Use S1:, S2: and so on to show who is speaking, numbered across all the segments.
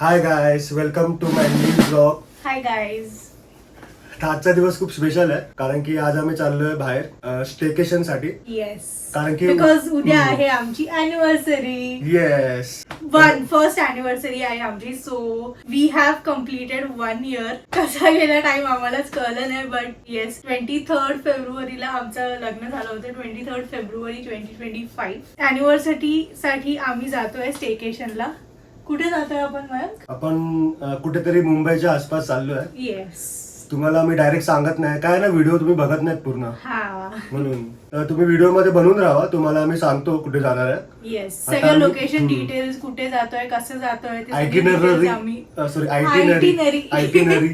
S1: High guys, welcome to my new blog.
S2: Hi guys.
S1: आजचा दिवस खूप स्पेशल आहे कारण की आज आम्ही चाललोय बाहेर स्टेकेशन साठी.
S2: येस,
S1: कारण की
S2: बिकॉज उद्या आहे आमची अॅनिव्हर्सरी.
S1: येस,
S2: फर्स्ट अॅनिव्हर्सरी आहे आमची. So we have completed 1 year. कसा गेला टाइम आम्हालाच कळलं नाही. बट येस, 23rd फेब्रुवारीला आमचं लग्न झालं होतं. 23rd February 2025. अॅनिव्हर्सरी साठी आम्ही जातोय स्टेकेशनला. कुठे जातोय आपण मयंक?
S1: आपण कुठेतरी मुंबईच्या आसपास चाललोय.
S2: येस.
S1: तुम्हाला मी डायरेक्ट सांगत नाही काय ना, व्हिडिओ तुम्ही बघत नाहीत पूर्ण
S2: हा,
S1: म्हणून. तर तुम्ही व्हिडिओ मध्ये बनवून राहा. तुम्हाला आम्ही सांगतो कुठे जाणार आहे.
S2: येस, सगळं लोकेशन डिटेल्स, कुठे जातोय, कसं जातोय,
S1: आयटिनरी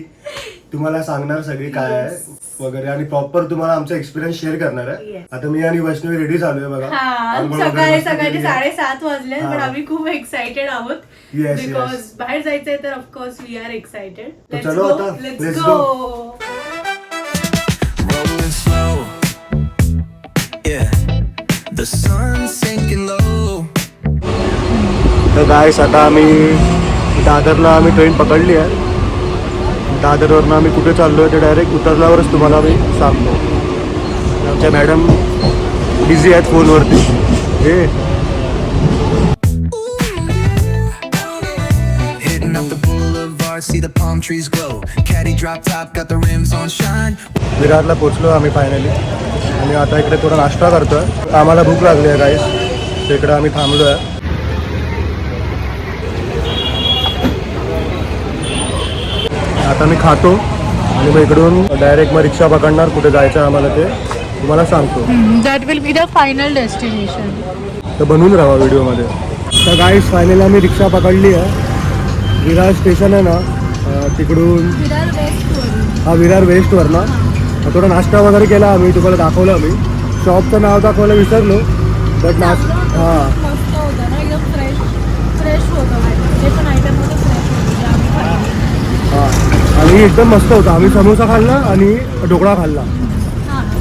S1: तुम्हाला सांगणार सगळी काय आहे वगैरे, आणि प्रॉपर तुम्हाला आमचा एक्सपिरियन्स शेअर करणार आहे. आता मी आणि वैष्णवी रेडी झालोय बघा.
S2: सकाळी 7:30 वाजले. पण आम्ही खूप एक्साइटेड आहोत बिकॉज बाहेर जायचंय. तर ऑफकोर्स वी आर एक्साइटेड.
S1: चलो आता let's go.
S3: Rolling slow, yeah. The sun's sinking low.
S1: तर गायस, आता आम्ही दादरला ट्रेन पकडली आहे. दादरवरनं आम्ही कुठे चाललोय ते डायरेक्ट उतरल्यावरच तुम्हाला मी सांगतो. आमच्या मॅडम बिझी आहेत फोनवरती.
S3: Hitting up the boulevard, see the palm trees glow. Caddy drop top, got the rims on shine.
S1: विरारला पोहोचलो आम्ही फायनली. आणि आता इकडे थोडा नाश्ता करतोय. आम्हाला भूक लागली आहे गाईस, तर इकडे आम्ही थांबलो आहे. आता मी खातो आणि मग इकडून डायरेक्ट मग रिक्षा पकडणार. कुठे जायचं आम्हाला ते तुम्हाला सांगतो.
S2: That will be the final destination.
S1: तर बनवून राहा व्हिडिओमध्ये. तर गाईस, फायनली आम्ही रिक्षा पकडली आहे. विरार स्टेशन आहे ना तिकडून, विरार वेस्टवर ना. थोडा नाश्ता वगैरे केला आम्ही, तुम्हाला दाखवलं. आम्ही शॉपचं नाव दाखवायला विसरलो. बट हां, आणि एकदम मस्त होतं. आम्ही समोसा खाल्ला आणि ढोकळा खाल्ला.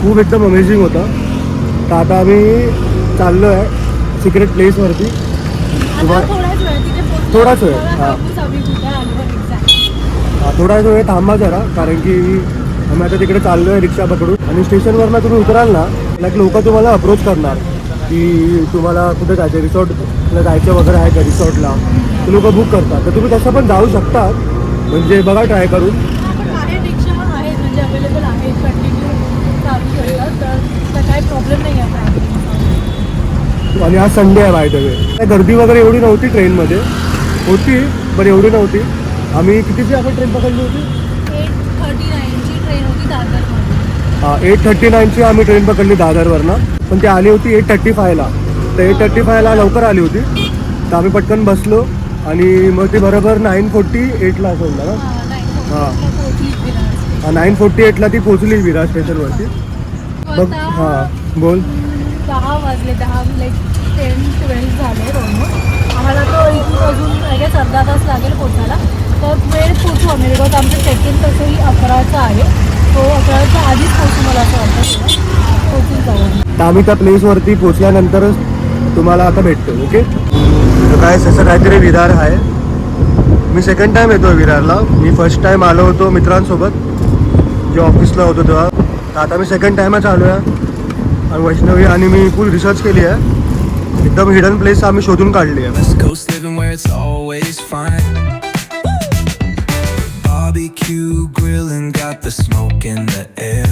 S1: खूप एकदम अमेझिंग होतं. तर आता आम्ही चाललो आहे सिक्रेट प्लेसवरती. थोडाच वेळ थोडाच वेळ थांबा जरा, कारण की आम्ही आता तिकडे चाललो आहे रिक्षा पकडून. आणि स्टेशनवरनं तुम्ही उतराल ना, लाईक लोक तुम्हाला अप्रोच करणार की तुम्हाला कुठे जायचं, रिसॉर्टला जायचं वगैरे आहे का रिसॉर्टला. ते लोक बुक करतात. तर तुम्ही तसं पण जाऊ शकता. म्हणजे बघा ट्राय करून. आणि आज संडे आहे बाय द वे. गर्दी वगैरे एवढी नव्हती ट्रेनमध्ये. होती पण एवढी नव्हती. आम्ही कितीची आपण ट्रेन पकडली होती?
S2: 8:39ची ट्रेन होती दादरमध्ये.
S1: हां, 8:39ची आम्ही ट्रेन पकडली दादरवरनं. पण ती आली होती 8:35ला. तर 8:35ला लवकर आली होती. तर आम्ही पटकन बसलो आणि मग ती बरोबर 9:48ला सोडलं ना. हां, 9:48ला ती पोचली विरार स्टेशनवरती. मग हां बोल.
S2: 10 वाजले. 10:10-12 झाले ऑलमोस्ट. आम्हाला तो इथून अजून अर्धा तास लागेल पोचायला. तर वेळ पोचू आम्ही, बिकॉज आमचं चेक इन तसंही 11चं आहे. तो 11च्या आधीच पोचू मला असं वाटतं. पोचून जाऊ.
S1: तर आम्ही त्या प्लेसवरती पोचल्यानंतरच तुम्हाला आता भेटतो. ओके. तर काय असं काहीतरी विरार आहे. मी सेकंड टाइम येतो विरारला. मी फर्स्ट टाइम आलो होतो मित्रांसोबत, जे ऑफिसला होतो तेव्हा. तर आता मी सेकंड टाइमच आलो आहे. आणि वैष्णवी आणि मी फुल रिसर्च केली आहे. एकदम हिडन प्लेस आम्ही शोधून काढली आहे.
S3: West Coast living where it's always fine. Barbecue grilling, got the smoke in the air.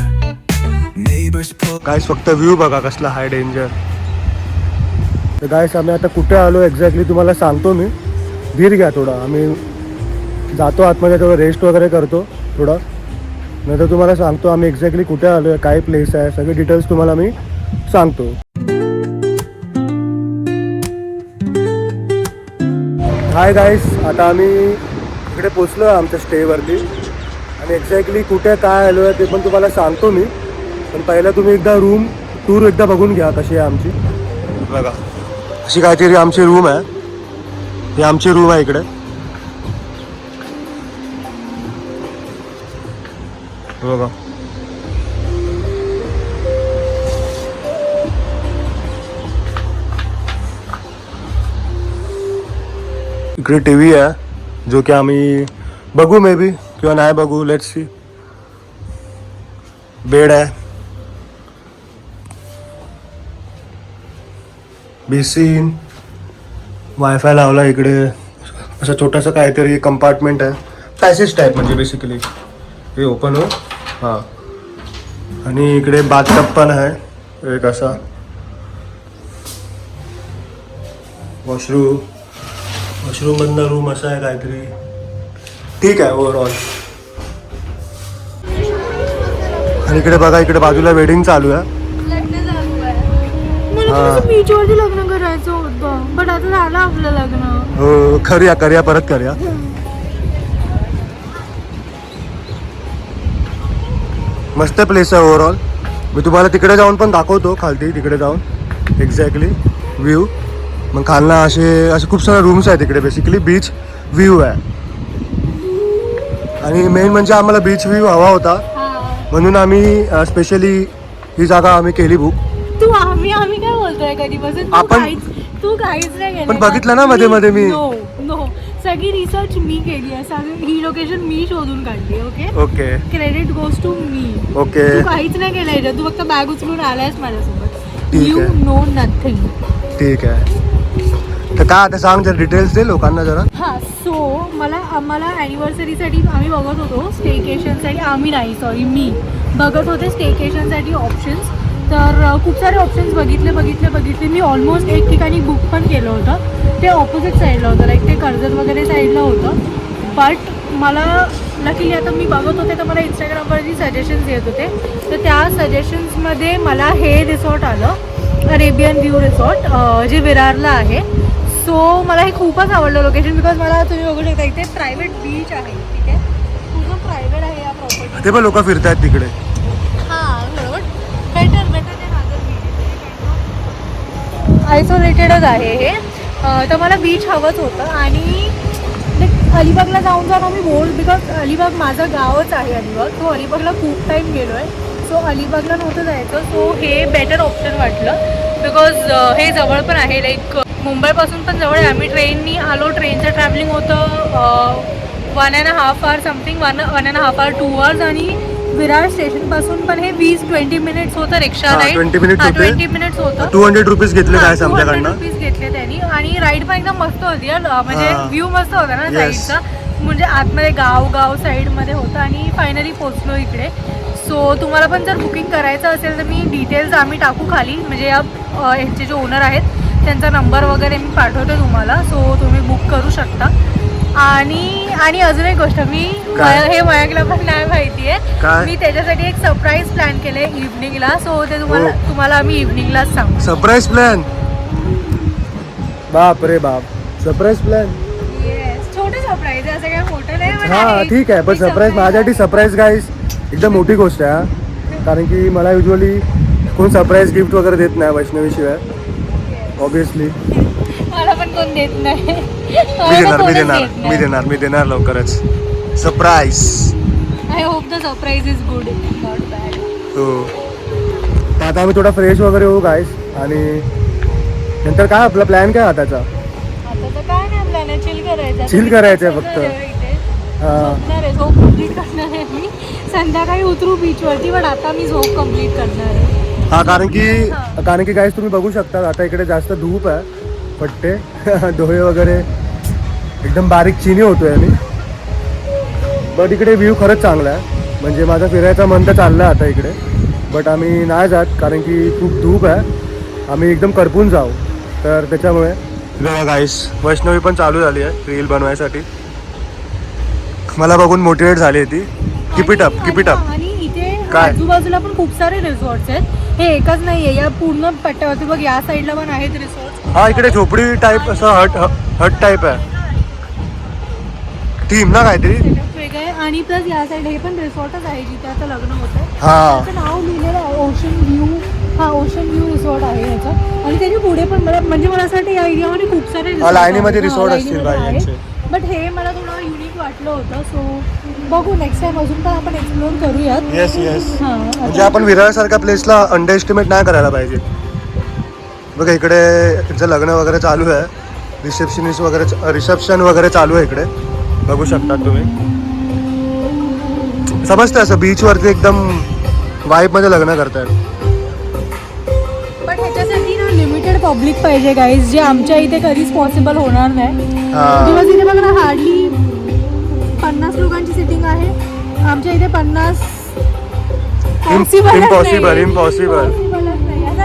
S3: Neighbors pull.
S1: गाईस, फक्त व्ह्यू बघा कसला हाय डेंजर. तर गाईस, आम्ही आता कुठे आलो एक्झॅक्टली तुम्हाला सांगतो मी. धीर घ्या थोडा. आम्ही जातो आतमध्ये, थोडं रेस्ट वगैरे करतो थोडा. नंतर तुम्हाला सांगतो आम्ही एक्झॅक्टली कुठे आलो आहे, काय प्लेस आहे, सगळे डिटेल्स तुम्हाला मी सांगतो. हाय गाईस, आता आम्ही इकडे पोचलो आहे आमच्या स्टेवरती. आणि एक्झॅक्टली कुठे काय आलो आहे ते पण तुम्हाला सांगतो मी. पण पहिला तुम्ही एकदा रूम टूर एकदा बघून घ्या कशी आहे आमची. बघा अशी काहीतरी आमची रूम आहे. ही आमची रूम आहे इकडे. बघा इकडे टी व्ही आहे. जो की आम्ही बघू मे बी किंवा नाही बघू, लेट्स सी. बेड आहे, बेसिन, वायफाय लावला इकडे, असं छोटंसं काहीतरी कंपार्टमेंट आहे, पॅसेज टाईप म्हणजे बेसिकली. हे ओपन हो. हां, आणि इकडे बाथटब पण आहे एक असा. वॉशरूम मधनं रूम असा आहे काहीतरी. ठीक आहे ओव्हरऑल. आणि इकडे बघा, इकडे बाजूला वेडिंग चालू आहे.
S2: लग्न चालू आहे. मला बीचवरती लग्न करायचं होतं, बट आता झालं आपलं लग्न.
S1: हो, करूया परत करूया. मस्त प्लेस आहे ओव्हरऑल. मी तुम्हाला तिकडे जाऊन पण दाखवतो, खालती तिकडे जाऊन एक्झॅक्टली व्ह्यू. मग खालना असे खूप सारे रूम्स आहेत तिकडे. बेसिकली बीच व्ह्यू आहे. आणि मेन म्हणजे आम्हाला बीच व्ह्यू हवा होता, म्हणून आम्ही स्पेशली ही जागा आम्ही केली बुक.
S2: आम्ही काय बोलतोय कधीपासून? तू काहीच नाही केलं.
S1: पण बघितलं ना मध्ये मध्ये मी.
S2: नो, सगळी रिसर्च मी केली आहे. सगळी ही लोकेशन मी शोधून काढली.
S1: Okay,
S2: credit goes to me.
S1: Okay.
S2: तू काहीच नाही केलं, तू फक्त बॅग उचलून आलायस माझ्यासोबत.
S1: ठीक
S2: यू
S1: आहे.
S2: No nothing.
S1: ठीक आहे. तर काय आता सांग जरा, डिटेल्स दे लोकांना जरा.
S2: हां, सो आम्हाला ॲनिव्हर्सरीसाठी आम्ही बघत होतो स्टेकेशनसाठी. मी बघत होते स्टेकेशनसाठी ऑप्शन्स. तर खूप सारे ऑप्शन्स बघितले. मी ऑलमोस्ट एक ठिकाणी बुक पण केलं होतं. ते ऑपोजिट साईडला होतं, लाईक ते कर्जत वगैरे साईडला होतं. बट मला लकीली आता मी बघत होते तर मला इंस्टाग्रामवरती सजेशन्स येत होते. तर त्या सजेशन्समध्ये मला हे रिसॉर्ट आलं, अरेबियन व्ह्यू रिसॉर्ट, जे विरारला आहे. सो मला हे खूपच आवडलं लोकेशन, बिकॉज मला तुम्ही बघू शकता इथे प्रायव्हेट बीच आहे. ठीक आहे, पूर्ण प्रायव्हेट आहे या प्रॉपर्टी.
S1: ते पण लोक फिरतात तिकडे.
S2: हां, बरोबर. बेटर ते माझं बीच आयसोलेटेडच आहे हे. तर मला बीच हवंच होतं. आणि अलिबागला जाऊन आम्ही बोल, बिकॉज अलिबाग माझं गावच आहे अलिबाग. सो अलिबागला खूप टाईम गेलो आहे. सो अलिबागला नव्हतं जायचं. सो हे बेटर ऑप्शन वाटलं, बिकॉज हे जवळ पण आहे, लाईक मुंबईपासून पण जवळ आहे. आम्ही ट्रेननी आलो, ट्रेनचं ट्रॅव्हलिंग होतं 1.5 hour समथिंग, 1.5 hour 2 hours. आणि विरार स्टेशनपासून पण हे 20-20 मिनिट्स होतं रिक्षा राईड.
S1: 20 मिनिट्स
S2: होतं.
S1: 200 रुपीज घेतले काय
S2: 200
S1: आमच्याकडनं.
S2: रुपीज घेतले त्यांनी. आणि राईड पण एकदम मस्त होती, म्हणजे व्ह्यू मस्त होता ना साईडचा. म्हणजे आतमध्ये गाव साईडमध्ये होतं. आणि फायनली पोचलो इकडे. सो तुम्हाला पण जर बुकिंग करायचं असेल तर मी डिटेल्स आम्ही टाकू खाली, म्हणजे ह्याचे जे ओनर आहेत त्यांचा नंबर वगैरे मी पाठवते तुम्हाला. सो तुम्ही बुक करू शकता. आणि अजून एक गोष्ट, हे मयकला पण नाही माहिती आहे, मी त्याच्यासाठी एक सरप्राईज प्लॅन केले इव्हनिंगला. सो ते तुम्हाला आम्ही इव्हनिंगलाच सांगू.
S1: Surprise plan? बाप रे बाप, सरप्राईज प्लॅन.
S2: येस, छोटे सरप्राईज आहे, असं काय मोठं नाही.
S1: हां ठीक आहे, पण सरप्राईज माझ्यासाठी सरप्राईज गाईज एकदम मोठी गोष्ट आहे. कारण की मला युजली कोण सरप्राईज गिफ्ट वगैरे देत नाही वैष्णवीशिवाय, ऑब्विसली.
S2: मला पण कोण देत नाही.
S1: मी देणार लवकरच surprise.
S2: I hope the surprise is good, not bad.
S1: हो, तर आता आम्ही थोडा फ्रेश वगैरे होऊ गाईज. आणि नंतर काय आपला प्लॅन काय आताचा?
S2: आता तर काय नाही प्लॅन आहे,
S1: चिल करायचं आहे फक्त.
S2: झोपणार आहे, झोप कम्प्लीट करणार आहे मी. संध्याकाळी उतरू बीचवरती, पण आता मी झोप कम्प्लीट करणार आहे.
S1: हा, कारण की गाईज तुम्ही बघू शकता आता इकडे जास्त धूप आहे, पट्टे डोळे वगैरे एकदम बारीक चिनी होतोय. आणि बट इकडे व्ह्यू खरंच चांगला आहे. म्हणजे माझा फिरायचा मन तर चालला आता इकडे, बट आम्ही नाही जात कारण की खूप धूप आहे. आम्ही एकदम करपून जाऊ, तर त्याच्यामुळे. गाईस, वैष्णवी पण चालू झाली आहे रील बनवायसाठी. मला बघून मोटिवेट झाली आहे ती. Keep it up.
S2: आणि इथे आजूबाजूला पण खूप सारे रिसॉर्ट्स आहेत. हे एकच नाहीये, या पूर्ण पट्ट्यावरती बघ, या साईडला पण आहेत रिसॉर्ट्स.
S1: हा, इकडे झोपडी टाईप असं हट टाईप आहे, थीम ना काहीतरी
S2: वेगळे. आणि प्लस या साईड हे पण रिसॉर्टच आहे जिथे आता लग्न होतं.
S1: हा,
S2: त्याचं नाव लिहिलेलं आहे ओशन व्ह्यू रिसॉर्ट आहे याचं. आणि त्याच्या पुढे पण मला असं वाटतं या एरियामध्ये खूप सारे
S1: लाईनीमध्ये रिसॉर्ट असतील बाई.
S2: बट हे मला थोडं युनिक वाटलं होतं. सो बघू, नेक्स्ट टाइम अजून पण आपण एक्सप्लोर करूयात.
S1: येस. म्हणजे आपण विरारसारख्या प्लेसला अंडर एस्टिमेट नाही करायला पाहिजे. बघा इकडे त्यांचं लग्न वगैरे चालू आहे, रिसेप्शन वगैरे चालू आहे इकडे. बघू शकता तुम्ही. समजतं असं बीचवरती एकदम वाईबमध्ये लग्न करतात.
S2: पण ह्याच्यासाठी ना लिमिटेड पब्लिक पाहिजे गाईज, जे आमच्या इथे कधीच पॉसिबल होणार नाही.
S1: हा.
S2: दिवस इथे बघा ना, हार्डली 50 लोकांची सिटिंग आहे. आमच्या इथे 50
S1: इम्पॉसिबल.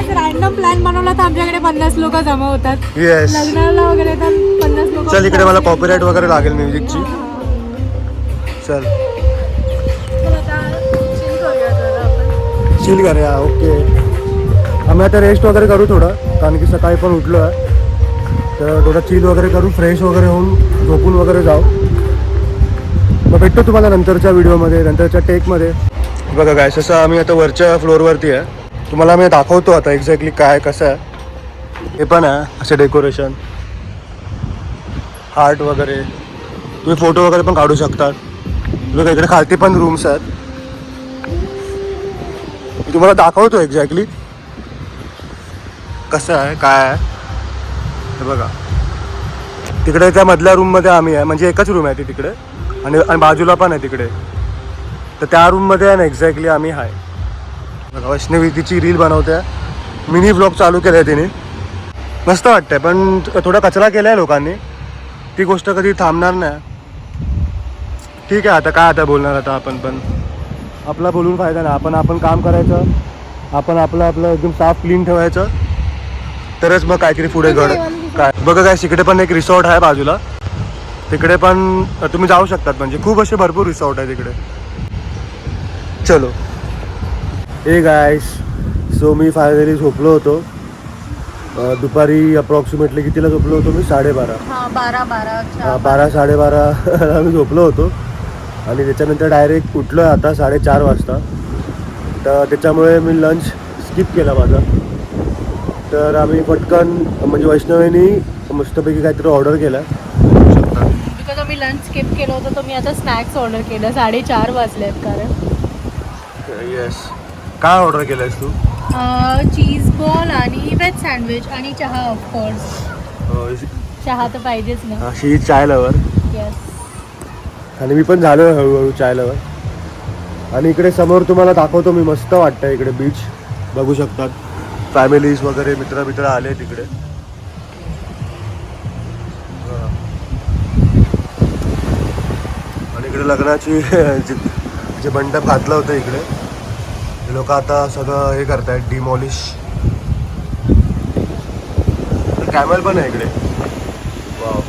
S2: रॅन्डम प्लॅन बनवला तर आमच्याकडे 50 लोक जमा होतात.
S1: येस.
S2: लग्नाला वगैरे तर 50 लोक.
S1: चल इकडे मला कॉपीराईट वगैरे लागेल म्युझिकची. चल चिल करूया. ओके, आम्ही आता रेस्ट वगैरे करू थोडं, कारण की सकाळी पण उठलो आहे. तर थोडं चिल वगैरे करू, फ्रेश वगैरे होऊन झोपून वगैरे जाऊ. मग भेटतो तुम्हाला नंतरच्या व्हिडिओमध्ये, नंतरच्या टेकमध्ये. बघा काय, जसं आम्ही आता वरच्या फ्लोअरवरती आहे. तुम्हाला मी दाखवतो आता एक्झॅक्टली काय कसं आहे. हे पण आहे असे डेकोरेशन, हार्ट वगैरे. तुम्ही फोटो वगैरे पण काढू शकतात. बघा इकडे खालती पण रूम्स आहेत. मी तुम्हाला दाखवतो एक्झॅक्टली कसं आहे काय आहे. हे बघा तिकडे त्या मधल्या रूममध्ये आम्ही आहे, म्हणजे एकच रूम आहे ती तिकडे, आणि बाजूला पण आहे तिकडे. तर त्या रूममध्ये आहे ना एक्झॅक्टली आम्ही आहे. बघा वैष्णवी तिची रील बनवते, मिनी ब्लॉग चालू केला आहे तिने. मस्त वाटतंय, पण थोडा कचरा केला आहे लोकांनी. ती गोष्ट कधी थांबणार नाही. ठीक आहे, आता काय आता बोलणार आता आपण पण. आपला बोलून फायदा नाही. आपण काम करायचं, आपण आपलं एकदम साफ क्लीन ठेवायचं, तरच मग काहीतरी पुढे घड काय. बघा काय, तिकडे पण एक रिसॉर्ट आहे बाजूला. तिकडे पण तुम्ही जाऊ शकतात, म्हणजे खूप असे भरपूर रिसॉर्ट आहे तिकडे. चलो. हे गायस, सो मी फायनली झोपलो होतो. दुपारी अप्रॉक्सिमेटली कितीला झोपलो होतो मी? 12:30. 12-12:30 मी झोपलो होतो. आणि त्याच्यानंतर डायरेक्ट उठलो आहे आता 4:30 वाजता. तर त्याच्यामुळे मी लंच स्किप केला माझा. तर आम्ही पटकन, म्हणजे वैष्णवीनी मस्तपैकी काहीतरी ऑर्डर केला.
S2: बिकॉज आम्ही लंच स्किप केलं होतं, तर मी आता स्नॅक्स ऑर्डर केलं. 4:30 वाजलेत कारण.
S1: येस. काय ऑर्डर केलं आहेस तू?
S2: चीज बॉल आणि व्हेज सँडविच आणि चहा. ऑफकोर्स चहा तर पाहिजेच ना.
S1: अशी चाय लवर.
S2: येस.
S1: आणि मी पण झालो हळूहळू चाय लवर. आणि इकडे समोर तुम्हाला दाखवतो मी, मस्त वाटतं इकडे बीच. बघू शकतात फॅमिलीज वगैरे, मित्र आले तिकडे. आणि इकडे लग्नाची जे मंडप घातलं होतं इकडे, हे लोक आता सगळं हे करतायत, डिमॉलिश. कॅमल पण आहे इकडे. वाव.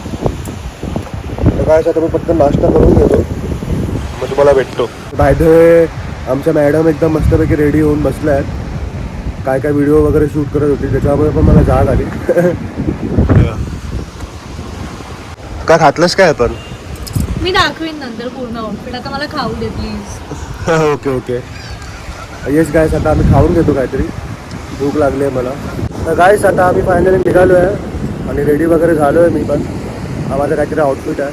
S1: तर काय, आता मी पटकन नाश्ता करून घेतो, मग तुम्हाला भेटतो. बाय द वे, आमच्या मॅडम एकदम मस्तपैकी रेडी होऊन बसल्या आहेत. काय काय व्हिडिओ वगैरे शूट करत होती, त्याच्यामुळे पण मला जाग आली. काय खातलंस काय आपण?
S2: मी दाखवीन नंतर पूर्ण आउटफिट. आता मला खाऊ दे please.
S1: Okay okay. Yes guys, आता आम्ही खाऊन घेतो काहीतरी, भूक लागली आहे मला. तर गायस, आता आम्ही फायनली निघालो आहे आणि रेडी वगैरे झालो आहे मी पण. हा माझा काहीतरी आउटफिट आहे.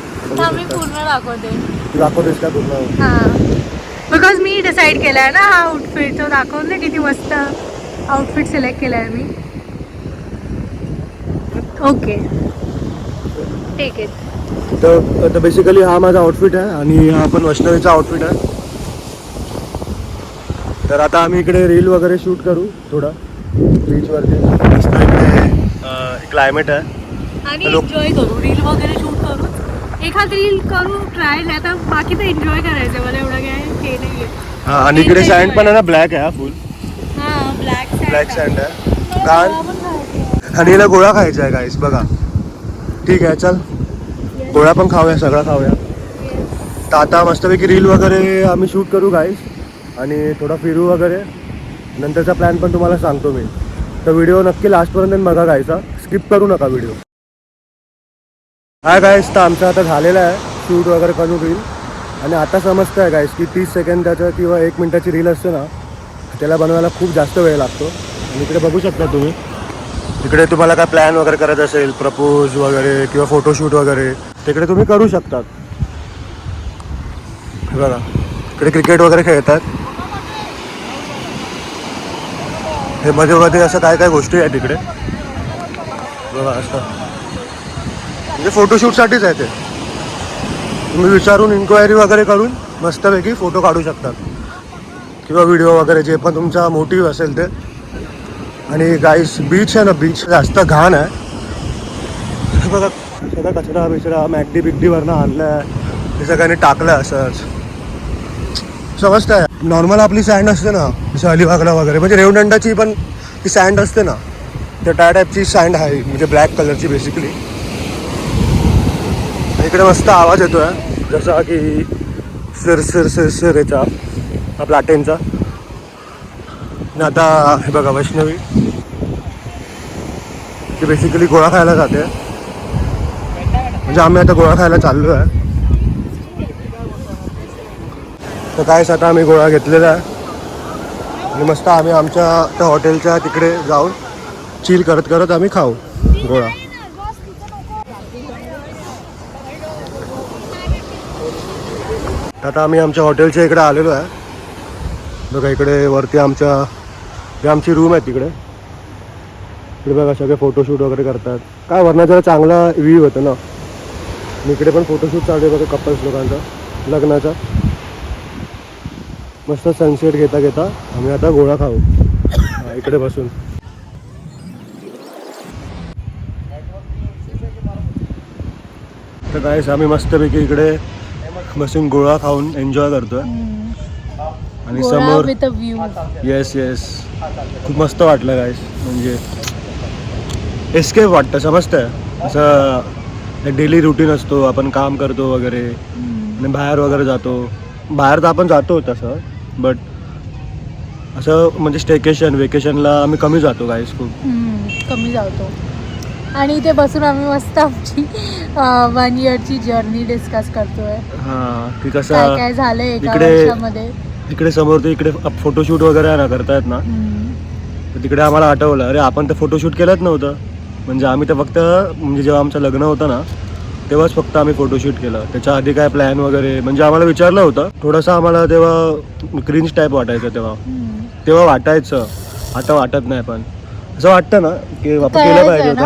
S2: मी पूर्ण दाखवते.
S1: तू दाखवतेस का पूर्ण?
S2: हां, बिकॉज मी डिसाईड केला आहे ना हा आउटफिट. तो दाखवून किती मस्त आउटफिट सिलेक्ट केला आहे मी. ओके, ठीक आहे.
S1: तर बेसिकली हा माझा आउटफिट आहे आणि हा पण वैष्णवीचा आउटफिट आहे. तर आता आम्ही इकडे रील वगैरे शूट करू थोडा बीचवरती. मस्त इकडे क्लायमेट आहे
S2: आणि एन्जॉय करू, रील वगैरे शूट करू. एखाद रील करू ट्राय, नाही तर बाकी तर एन्जॉय करायचं. मला एवढं काय हे नाही आहे.
S1: हां, आणि इकडे सँड पण आहे ना, ब्लॅक आहे हा फुल.
S2: हां,
S1: ब्लॅक सँड आहे. कारण आणि हिला गोळा खायचा आहे गाईस. बघा, ठीक आहे, चल गोळा पण खाऊया, सगळं खाऊया. तर आता मस्तपैकी रील वगैरे आम्ही शूट करू गाईस, आणि थोडा फिरू वगैरे. नंतरचा प्लॅन पण तुम्हाला सांगतो मी. तर व्हिडिओ नक्की लास्टपर्यंत बघा गायचा, स्किप करू नका व्हिडिओ. हा गाईस, तर आमचा आता झालेला आहे शूट वगैरे करून रील. आणि आता समजतं आहे गाईस की 30 सेकंदाचं किंवा 1 मिनिटाची रील असते ना, त्याला बनवायला खूप जास्त वेळ लागतो. आणि इकडे बघू शकता तुम्ही, तिकडे तुम्हाला काय प्लॅन वगैरे करायचं असेल, प्रपोज वगैरे किंवा फोटोशूट वगैरे, तिकडे तुम्ही करू शकतात. बघा, इकडे क्रिकेट वगैरे खेळतात. हे मध्ये मध्ये असं काय काय गोष्टी आहेत तिकडे. बघा, असं म्हणजे फोटोशूटसाठीच आहे ते. तुम्ही विचारून इन्क्वायरी वगैरे करून मस्तपैकी फोटो काढू शकतात किंवा व्हिडिओ वगैरे जे पण तुमचा मोटिव्ह असेल ते. आणि गाईस बीच आहे ना, बीच जास्त घाण आहे. हे बघा सगळा कचरा बिचरा मॅगडी बिगडीवरनं आणला आहे, हे सगळ्यांनी टाकलं आहे असंच. समजतंय नॉर्मल आपली सँड असते ना जसं अलिबागला वगैरे, म्हणजे रेवदंडाची पण ती सँड असते ना, त्या टाईपची सँड आहे, म्हणजे ब्लॅक कलरची बेसिकली. इकडे मस्त आवाज येतो आहे जसा की सिर सिर सिर सिर याचा आपला लाटेंचा. आणि आता हे बघा वैष्णवी ती बेसिकली गोळा खायला जाते, म्हणजे आम्ही आता गोळा खायला चाललो आहे. तर कायच आता आम्ही गोळा घेतलेला आहे आणि मस्त आम्ही आमच्या त्या हॉटेलच्या तिकडे जाऊन चिल करत करत आम्ही खाऊ गोळा. आता आम्ही आमच्या हॉटेलच्या इकडे आलेलो आहे. बघा इकडे वरती आमच्या जे आमची रूम आहे तिकडे बघा सगळे फोटोशूट वगैरे करतात. काय वरनं जरा चांगला व्ह्यू होतं ना. इकडे पण फोटोशूट चालू आहे बघा कपल्स लोकांचा लग्नाचा. मस्त सनसेट घेता घेता आम्ही आता गोळा खाऊ इकडे बसून. तर गाईस आम्ही मस्तपैकी इकडे बसून गोळा खाऊन एन्जॉय करतोय. आणि समोर येस येस खूप मस्त वाटलं गाईस, म्हणजे एस्केप वाटतं. समजतंय असं डेली रुटीन असतो, आपण काम करतो वगैरे आणि बाहेर वगैरे जातो. बाहेर तर आपण जातो तसं, बट असं म्हणजे स्टेकेशन वेकेशनला आम्ही कमी जातो गाईस, खूप
S2: कमी जातो. आणि इथे बसून आम्ही मस्त आमची 1 इयरची जर्नी डिस्कस करतोय.
S1: हां ती कसं
S2: काय काय झालंय एका
S1: इकडे
S2: वर्षामध्ये.
S1: इकडे समोर ते इकडे फोटोशूट वगैरे आहे ना करतायत ना, तर तिकडे आम्हाला आठवलं अरे आपण तर फोटोशूट केलंच नव्हतं. म्हणजे आम्ही तर फक्त म्हणजे जेव्हा आमचं लग्न होतं ना तेव्हाच फक्त आम्ही फोटोशूट केलं. त्याच्या आधी काय प्लॅन वगैरे म्हणजे आम्हाला विचारलं होतं. थोडंसं आम्हाला तेव्हा क्रिंज टाईप वाटायचं तेव्हा वाटायचं, आता वाटत नाही. पण असं वाटतं ना की आपण केलं पाहिजे होतं.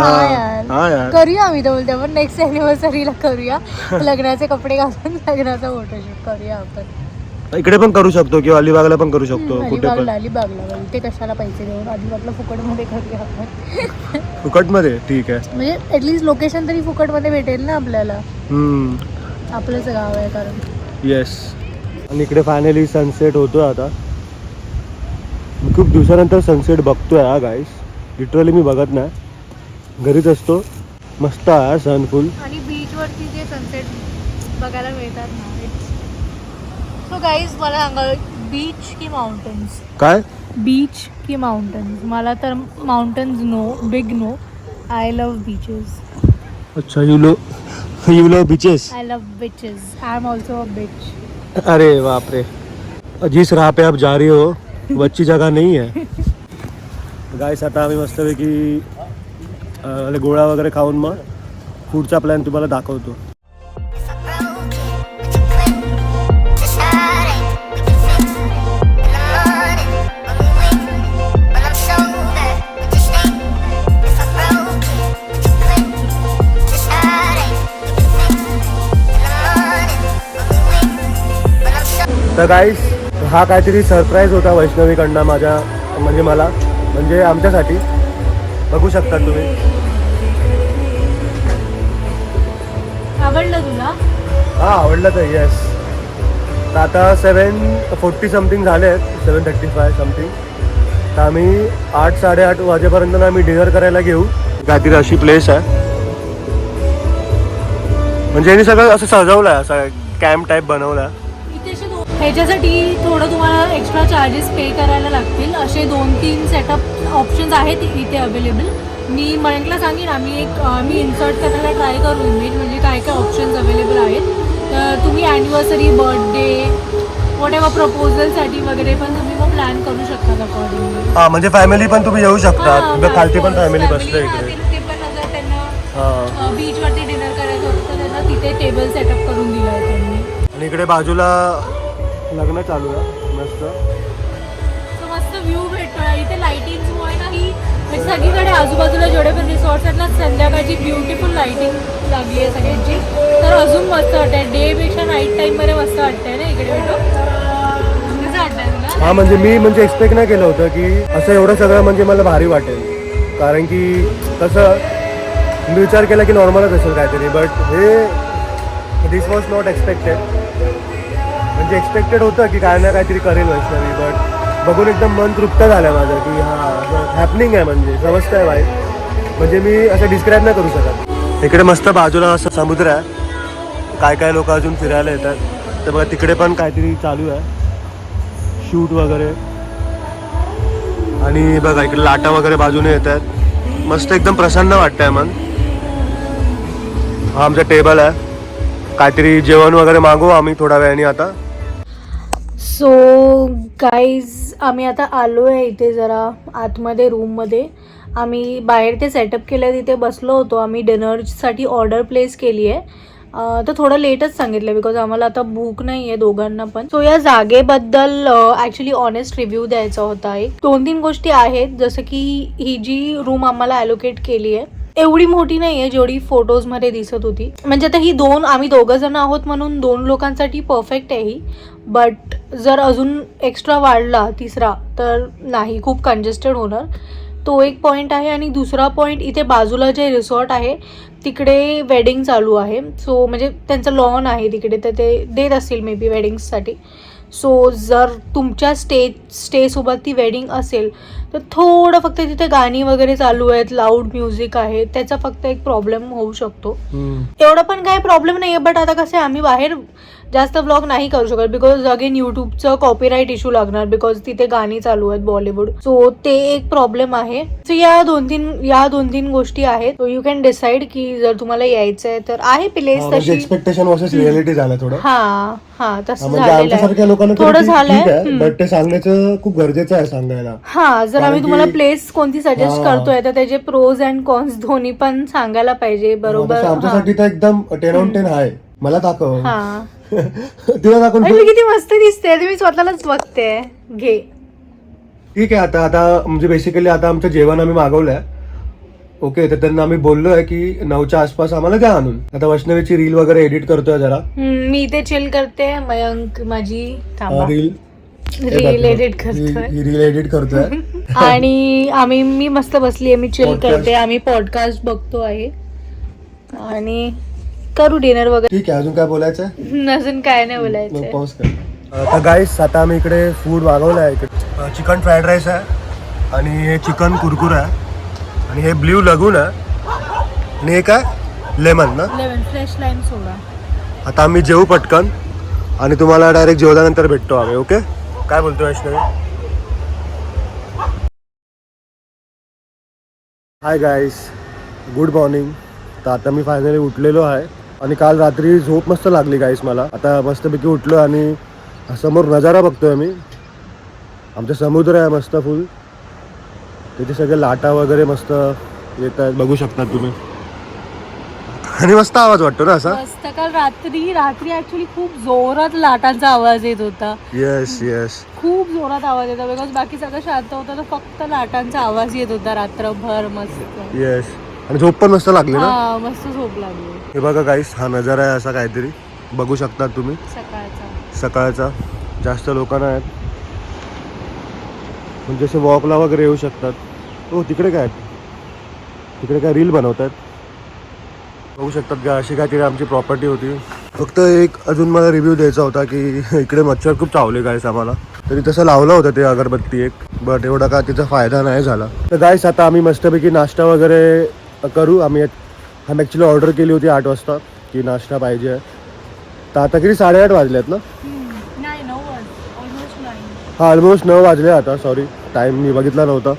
S1: हा यार
S2: करूया आम्ही तर बोलते आपण नेक्स्ट अॅनिव्हर्सरीला करूया. लग्नाचे कपडे घालून लग्नाचा फोटोशूट करूया आपण.
S1: इकडे पण करू शकतो किंवा अलिबागला पण करू शकतो. कुठे पण
S2: अलिबागला ते कशाला पैसे देऊन अलिबागला फुकटमध्ये करूया आपण.
S1: फुकटमध्ये ठीक आहे,
S2: म्हणजे ऍटलीस्ट लोकेशन तरी फुकटमध्ये भेटेल ना आपल्याला. आपलंच गाव आहे कारण.
S1: येस. आणि इकडे फायनली सनसेट होतोय आता. मी खूप दिवसानंतर सनसेट बघतोय हा गाईस. लिटरली मी बघत नाही, घरीच असतो. मस्त आहे सनफुल.
S2: आणि बीच वरती जे सनसेट बघायला मिळतात ना. सो गाईज मला सांगा बीच की माउंटन्स.
S1: काय
S2: बीच की माउंटन्स. मला तर mountains no, big no. I love beaches.
S1: अच्छा you love beaches.
S2: I love beaches. I am also a beach.
S1: अरे बाप रे, जिस राह पे आप जा रही हो वो अच्छी जगह नहीं है. गाईस आता आम्ही मस्तपैकी गोळा वगैरे खाऊन मग पुढचा प्लॅन तुम्हाला दाखवतो. तर गाईस हा काहीतरी सरप्राईज होता वैष्णवीकडनं माझ्या, म्हणजे मला, म्हणजे आमच्यासाठी. बघू शकता तुम्ही.
S2: आवडलं तुला?
S1: हां आवडलं तर येस. तर आता 7:40 समथिंग झाले आहेत, 7:35 समथिंग. तर आम्ही 8-8:30 वाजेपर्यंत ना आम्ही डिनर करायला घेऊ. काहीतरी अशी प्लेस आहे, म्हणजे यांनी सगळं असं सजवलं आहे, असं कॅम्प टाईप बनवलं आहे.
S2: ह्याच्यासाठी थोडं तुम्हाला एक्स्ट्रा चार्जेस पे करायला लागतील. असे 2-3 सेटअप ऑप्शन्स आहेत इथे अवेलेबल. मी मयंकला सांगेन मी इन्सर्ट करायला ट्राय करू इमेज, म्हणजे काय काय ऑप्शन्स अवेलेबल आहेत. तर तुम्ही ॲनिव्हर्सरी, बर्थडे, वॉट एव्हर प्रपोजलसाठी वगैरे पण तुम्ही मग प्लॅन करू शकता अकॉर्डिंगली.
S1: हां म्हणजे फॅमिली पण तुम्ही येऊ शकता. खालती पण फॅमिली बसते इकडे.
S2: ते पण जर त्यांना बीचवरती डिनर करायचं होतं तर त्यांना तिथे टेबल सेटअप करून दिलं आहे त्यांनी.
S1: आणि इकडे बाजूला लग्न चालू आहे मस्त.
S2: मस्त व्ह्यू भेटतोय इथे. लाईटिंगमुळे ना ही म्हणजे सगळीकडे आजूबाजूला जेवढे पण रिसॉर्ट्स आहेत ना, संध्याकाळची ब्युटिफुल लाइटिंग लागली आहे सगळ्यांची, तर अजून मस्त वाटतंय. डे पेक्षा नाईट टाइममध्ये मस्त वाटतंय ना इकडे भेटो. कसं वाटतंय तुला?
S1: हा म्हणजे मी एक्सपेक्ट नाही केलं होतं की असं एवढं सगळं म्हणजे मला भारी वाटेल, कारण की कसं मी विचार केला की नॉर्मलच असेल काहीतरी, बट हे दिस वॉज नॉट एक्सपेक्टेड. म्हणजे एक्सपेक्टेड होतं की काय ना काहीतरी करेल वैष्णवी, बट बघून एकदम मन तृप्त झालं माझं की हां हॅपनिंग आहे, म्हणजे समजतंय बाई. म्हणजे मी असं डिस्क्राईब नाही करू शकत. इकडे मस्त बाजूला असं समुद्र आहे, काय काय लोक अजून फिरायला येतात. तर बघा तिकडे पण काहीतरी चालू आहे, शूट वगैरे. आणि बघा इकडे लाटा वगैरे बाजूने येत आहेत, मस्त एकदम प्रसन्न वाटतंय मन. हा आमचा टेबल आहे, काहीतरी जेवण वगैरे मागवू आम्ही थोड्या वेळाने आता.
S2: सो गाईज आम्ही आता आलो आहे इथे जरा आतमध्ये रूममध्ये. आम्ही बाहेर ते सेटअप केलं, तिथे बसलो होतो आम्ही. डिनरसाठी ऑर्डर प्लेस केली आहे, तर थोडं लेटच सांगितलं बिकॉज आम्हाला आता भूक नाही आहे दोघांना पण. सो या जागेबद्दल ॲक्च्युली ऑनेस्ट रिव्ह्यू द्यायचा होता. एक 2-3 गोष्टी आहेत, जसं की ही जी रूम आम्हाला ॲलोकेट केली आहे एवढी मोठी नाही आहे जेवढी फोटोजमध्ये दिसत होती. म्हणजे आता ही आम्ही दोघं जण आहोत म्हणून 2 लोकांसाठी परफेक्ट आहे ही, बट जर अजून एक्स्ट्रा वाढला तिसरा तर नाही, खूप कंजेस्टेड होणार. तो एक पॉईंट आहे. आणि दुसरा पॉईंट, इथे बाजूला जे रिसॉर्ट आहे तिकडे वेडिंग चालू आहे. सो म्हणजे त्यांचं लॉन आहे तिकडे, तर ते देत असतील मे बी वेडिंग्ससाठी. सो जर तुमच्या स्टेसोबत ती वेडिंग असेल तर थोडं फक्त तिथे गाणी वगैरे चालू आहेत, लाऊड म्युझिक आहे, त्याचा फक्त एक प्रॉब्लेम होऊ शकतो. एवढं पण काही प्रॉब्लेम नाही आहे, बट आता कसं आहे आम्ही बाहेर जास्त व्लॉग नाही करू शकत बिकॉज अगेन यूट्यूबचं कॉपीराईट इश्यू लागणार बिकॉज तिथे गाणी चालू आहेत बॉलिवूड. सो ते एक प्रॉब्लेम आहे. सो या दोन तीन गोष्टी आहेत. सो यू कॅन डिसाइड की जर तुम्हाला यायचं आहे तर आहे प्लेस तशी.
S1: एक्सपेक्टेशन वर्सेस रिअलिटी झालं थोडं.
S2: हा तसं
S1: म्हणजे
S2: झालेलं
S1: आमच्यासारख्या
S2: आहे,
S1: लोकांना
S2: थोडं
S1: ठीक
S2: झालंय.
S1: आहे, बट ते सांगण्याचं खूप गरजेचं आहे सांगायला.
S2: हा जर आम्ही
S1: कारण
S2: तुम्हाला
S1: की-
S2: प्लेस कोणती सजेस्ट करतोय तर त्याचे प्रोज अँड कॉन्स दोन्ही पण सांगायला पाहिजे बरोबर.
S1: तसं आमच्यासाठी तर एकदम 10 on 10 आहे. मला दाखव.
S2: हा
S1: तुला दाखवून
S2: अरे, मी किती मस्त दिसते, मी स्वतःलाच बघते. घे.
S1: ठीक आहे. आता म्हणजे बेसिकली आता आमचं जेवण आम्ही मागवलंय. ओके, तर त्यांना आम्ही बोललोय की 9च्या आसपास आम्हाला द्या आणून. आता वैष्णवीची रील वगैरे एडिट करतोय जरा.
S2: मी इथे चिल करते. मयंक माझी
S1: रील
S2: एडिट करतोय
S1: रील एडिट करतोय.
S2: आणि मी मस्त बसली, मी चिल
S1: Podcast.
S2: करते. आम्ही पॉडकास्ट बघतो आहे आणि करू डिनर वगैरे.
S1: ठीक आहे. अजून काय बोलायचं आहे?
S2: अजून काय नाही बोलायचं.
S1: पॉज कर. तर गाईस आता आम्ही इकडे फूड मागवलं आहे. इकडे चिकन फ्राईड राईस आहे आणि हे चिकन कुरकुर आहे आणि हे ब्ल्यू लगून आहे आणि हे काय लेमन ना.
S2: फ्रेश लाईम सोडा.
S1: आता आम्ही जेवू पटकन आणि तुम्हाला डायरेक्ट जेवल्यानंतर भेटतो आम्ही. ओके, काय बोलतो Vaishnavi? Hi guys, good morning. तर आता मी फायनली उठलेलो आहे आणि काल रात्री झोप मस्त लागली गाईस मला. आता मस्तपैकी उठलो आणि समोर नजारा बघतोय मी. आमचा समुद्र आहे मस्त फुल, तिथे सगळे लाटा वगैरे मस्त येत आहेत, बघू शकता तुम्ही. आणि मस्त आवाज वाटतो ना असा.
S2: मस्त. काल रात्री ऍक्च्युली खूप जोरात लाटांचा आवाज येत होता.
S1: येस
S2: खूप जोरात आवाज येतो बिकॉज बाकी सगळं शांत होतं, तर फक्त लाटांचा आवाज येत होता रात्रभर. मस्त.
S1: येस. आणि झोप पण मस्त लागली ना.
S2: हा मस्त झोप लागली.
S1: हे बघा गाईस, हा नजारा आहे असा काहीतरी, बघू शकता तुम्ही. सकाळचा जास्त लोकांना आहेत म्हणजे असे वॉकला वगैरे येऊ शकतात. हो तिकडे काय रील बनवत आहेत, बघू शकतात का. अशी काहीतरी आमची प्रॉपर्टी होती. फक्त एक अजून मला रिव्ह्यू द्यायचा होता की इकडे मच्छर खूप चावले गाईस आम्हाला. तरी तसं लावलं होतं ते अगरबत्ती एक, बट एवढा का तिचा फायदा नाही झाला. तर गाईस आता आम्ही मस्तपैकी नाश्ता वगैरे करू. आम्ही ॲक्च्युली ऑर्डर केली होती 8 वाजता की नाश्ता पाहिजे. तर आता किती 8:30 वाजलेत ना. हा ऑलमोस्ट 9 वाजले आता. सॉरी, टाइम मी बघितला नव्हता.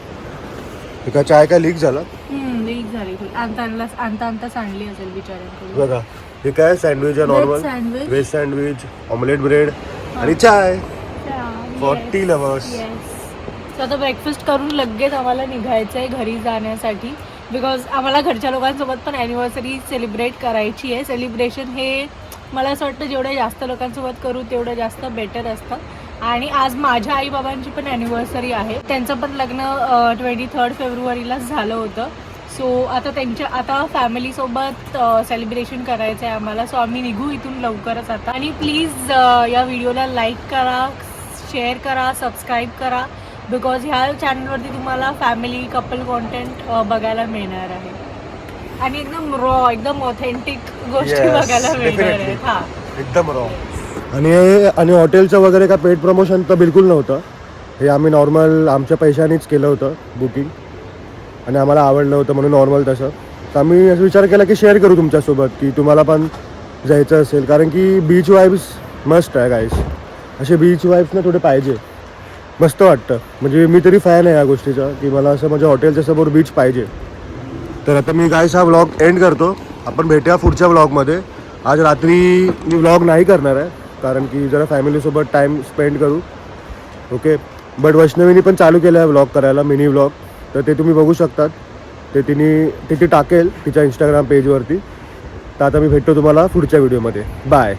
S1: एका चाय काय लीक झाला.
S2: लीक झाली आणता सांडली असेल बिचाऱ्यांकडून.
S1: बघा हे काय सँडविच आहे, normal veg sandwich, omelette bread आणि चाय फॉर टी लवर्स.
S2: सो आता ब्रेकफास्ट करून लगेच आम्हाला निघायचं आहे घरी जाण्यासाठी बिकॉज आम्हाला घरच्या लोकांसोबत पण ॲनिव्हर्सरी सेलिब्रेट करायची आहे. सेलिब्रेशन हे मला असं वाटतं जेवढं जास्त लोकांसोबत करू तेवढं जास्त बेटर असतं. आणि आज माझ्या आईबाबांची पण ॲनिव्हर्सरी आहे. त्यांचं पण लग्न 23 फेब्रुवारीलाच झालं होतं. सो आता फॅमिलीसोबत सेलिब्रेशन करायचं आहे आम्हाला. सो आम्ही निघू इथून लवकरच आता. आणि प्लीज या व्हिडिओला लाईक करा, शेअर करा, सबस्क्राईब करा, बिकॉज ह्या चॅनलवरती तुम्हाला फॅमिली कपल कॉन्टेंट बघायला मिळणार आहे. आणि एकदम रॉ, एकदम ऑथेंटिक गोष्टी बघायला मिळणार आहेत. हां,
S1: एकदम रॉ. आणि हॉटेलचं वगैरे काय पेड प्रमोशन तर बिलकुल नव्हतं. हे आम्ही नॉर्मल आमच्या पैशानेच केलं होतं बुकिंग, आणि आम्हाला आवडलं होतं म्हणून नॉर्मल तसं. तर आम्ही असं विचार केला की शेअर करू तुमच्यासोबत, की तुम्हाला पण जायचं असेल, कारण की बीच वाईब्स मस्त आहे गाईस. असे बीच वाईब्स ना थोडे पाहिजे, मस्त वाटतं. म्हणजे मी तरी फॅन आहे या गोष्टीचा, की मला असं म्हणजे हॉटेलच्या समोर बीच पाहिजे. तर आता मी गाईस हा व्लॉग एंड करतो. आपण भेटूया पुढच्या व्लॉगमध्ये. आज रात्री मी व्लॉग नाही करणार आहे, कारण की जरा फॅमिलीसोबत टाईम स्पेंड करू. ओके. बट वैष्णवीनी पण चालू केलं आहे व्लॉग करायला, मिनी व्लॉग. तर ते तुम्ही बघू शकतात. ते ती टाकेल तिच्या इंस्टाग्राम पेजवरती. तर आता मी भेटतो तुम्हाला पुढच्या व्हिडिओमध्ये. बाय.